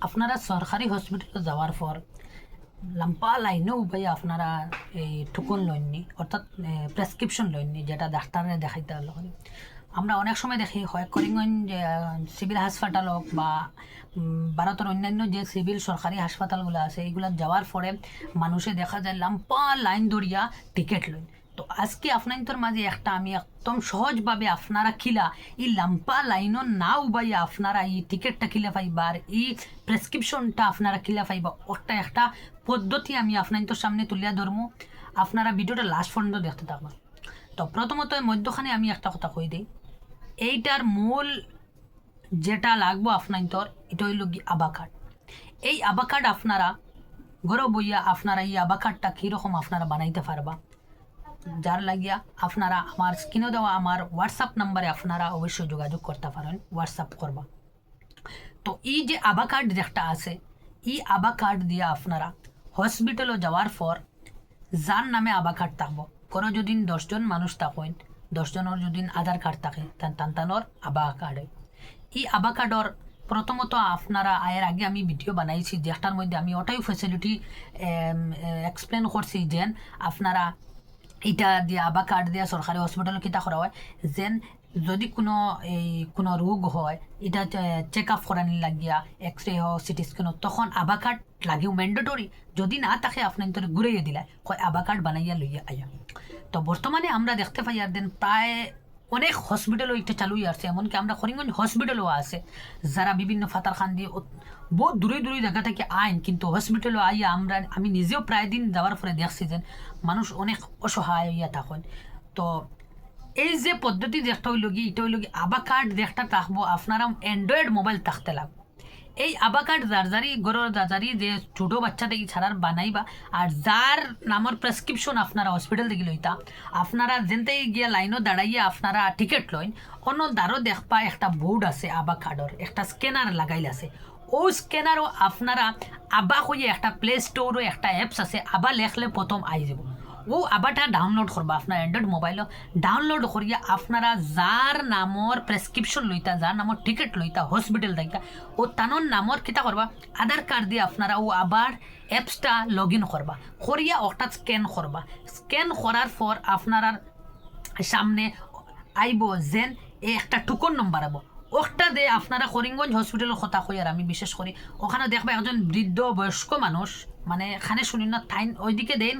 আপনারা সরকারি হসপিটালে যাওয়ার পর লম্বা লাইনেও ভাই আপনারা এই টোকন লইননি, অর্থাৎ প্রেসক্রিপশন লইননি, যেটা ডাক্তারে দেখাইতে হলো। আমরা অনেক সময় দেখি হয় করিমগঞ্জ সিভিল হাসপাতাল হোক বা ভারতের অন্যান্য যে সিভিল সরকারি হাসপাতালগুলো আছে, এইগুলা যাওয়ার পরে মানুষে দেখা যায় লম্বা লাইন ধরিয়া টিকিট লইন। তো আজকে আপনাদের মাঝে একটা আমি একদম সহজভাবে আপনারা খিলা এই লম্বা লাইনও না উবাইয়া আপনারা এই টিকিটটা খিলা পাইবা আর এই প্রেসক্রিপশনটা আপনারা খিলা পাইবা, ওটা একটা পদ্ধতি আমি আপনাদের সামনে তুলিয়া ধরবো। আপনারা ভিডিওটা লাস্ট পর্যন্ত দেখতে থাকবেন। তো প্রথমত মধ্যখানে আমি একটা কথা কই দিই, এইটার মূল যেটা লাগবো আপনাদের এটা হইল কি আভা কার্ড। এই আভা কার্ড আপনারা ঘরে বইয়া আপনারা এই আভা কার্ডটা কীরকম আপনারা বানাইতে পারবা, যার লাগিয়া আপনারা আমার স্ক্রিনে দেওয়া আমার হোয়াটসঅ্যাপ নাম্বারে আপনারা অবশ্যই যোগাযোগ করতে পারেন, হোয়াটসঅ্যাপ করবা। তো এই যে আভা কার্ড যেটা আছে, এই আভা কার্ড দিয়ে আপনারা হসপিটালে যাওয়ার পর যার নামে আভা কার্ড থাকবো, কোনো যদি 10 জন মানুষ থাকেন, 10 জনের যদি আধার কার্ড থাকে তানতানোর আভা কার্ড। এই আভা কার্ডর প্রথমত আপনারা এর আগে আমি ভিডিও বানাইছি, যেটার মধ্যে আমি ওটাই ফ্যাসিলিটি এক্সপ্লেন করছি যেন আপনারা এটা দিয়ে আভা কার্ড দিয়ে সরকারি হসপিটালে কিতা করা হয়, যেন যদি কোনো রোগ হয় এটা চেক আপ করানি লাগিয়া এক্স রে হোক সিটি স্ক্যান হোক, তখন আভা কার্ড লাগেও ম্যান্ডেটরি। যদি না থাকে আপনার তোর ঘুরাইয়া দিলা কয় আভা কার্ড বানাইয়া লইয়া আইয়া। তো বর্তমানে আমরা দেখতে পাই আর দেন প্রায় অনেক হসপিটালও এটা চালুই আসছে, এমনকি আমরা করিমগঞ্জ হসপিটালও আছে যারা বিভিন্ন ফাতারখান দিয়ে বহুত দূরে দূরে জায়গা থেকে আইন, কিন্তু হসপিটালও আইয়া আমি নিজেও প্রায় দিন যাওয়ার পরে দেখছি যে মানুষ অনেক অসহায় হইয়া থাকেন। তো এই যে পদ্ধতি যেটা হইল কি, এটা হইল কি আভা কার্ড যেটা থাকবো আপনারা অ্যান্ড্রয়েড মোবাইল থাকতে লাগবে। এই আভা কার্ড যারজারি গরর যারজারি যে ছোটো বাচ্চা থেকে ছাড়ার বানাইবা, আর যার নামের প্রেসক্রিপশন আপনারা হসপিটাল থেকে লইতা, আপনারা যেনতে গিয়া লাইনও দাঁড়াইয়া আপনারা টিকিট লইন, অন্য দ্বারও দেখবা একটা বোর্ড আছে আভা কার্ডর, একটা স্ক্যানার লাগাইল আছে। ও স্ক্যানারও আপনারা আভা হইয়ে একটা প্লে স্টোরও একটা অ্যাপস আছে, আভা লেখলে প্রথম আই যাব, ও আবারটা ডাউনলোড করবা আপনার অ্যান্ড্রয়েড মোবাইলও। ডাউনলোড করিয়া আপনারা যার নামর প্রেসক্রিপশন লইতা, যার নামর টিকিট লইতা হসপিটাল থেকে, ও তানোর নামর কিতা করবা আধার কার্ড দিয়ে আপনারা ও আবার অ্যাপসটা লগ ইন করবা, করিয়া ওটা স্ক্যান করবা। স্ক্যান করার পর আপনার সামনে আইব যেন একটা টোকন নম্বর আইব, ওটা দিয়ে আপনারা করিমগঞ্জ হসপিটালের কথা কই আর আমি বিশেষ করি ওখানে দেখবা একজন বৃদ্ধ বয়স্ক মানুষ, মানে খানে শুনি না তাইন ওইদিকে দেন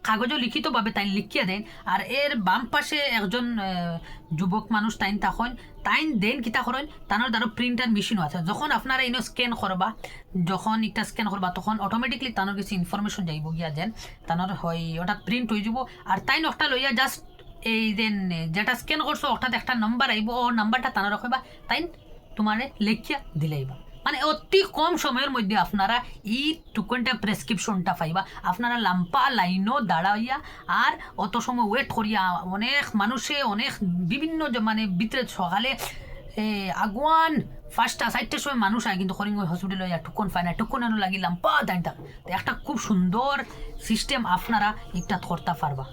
কাগজও লিখিতভাবে তাইন লিখিয়া দেন, আর এর বাম পাশে একজন যুবক মানুষ তাইন তখন তাইন দেন কিতা করেন তানোর দ্বারা প্রিন্টার মেশিনও আছে। যখন আপনারা ইনো স্ক্যান করবা, যখন এটা স্ক্যান করবা তখন অটোমেটিকলি তানোর কিছু ইনফরমেশন যাইব গিয়া যেন তানোর হয় ওটা প্রিন্ট হয়ে যাব, আর তাইন একটা লইয়া জাস্ট এই দেন যেটা স্ক্যান করছো ওটাতে একটা নাম্বার আইব, ও নাম্বারটা টানা রাখবা, তাই তোমারে লেখিয়া দিলাইবা। মানে অতি কম সময়ের মধ্যে আপনারা এই টোকনটা প্রেসক্রিপশনটা পাইবা। আপনারা লম্বা লাইনও দাঁড়াইয়া আর অত সময় ওয়েট করিয়া অনেক মানুষে অনেক বিভিন্ন মানে ভিতরে সকালে আগুয়ান 5টা 4টার সময় মানুষ আয়, কিন্তু করিমগঞ্জ হসপিটালে টোকন পায় না, টোকন আনো লাগিলাম পা দাঁড়িয়ে একটা খুব সুন্দর সিস্টেম আপনারা এটা করতে পারবা।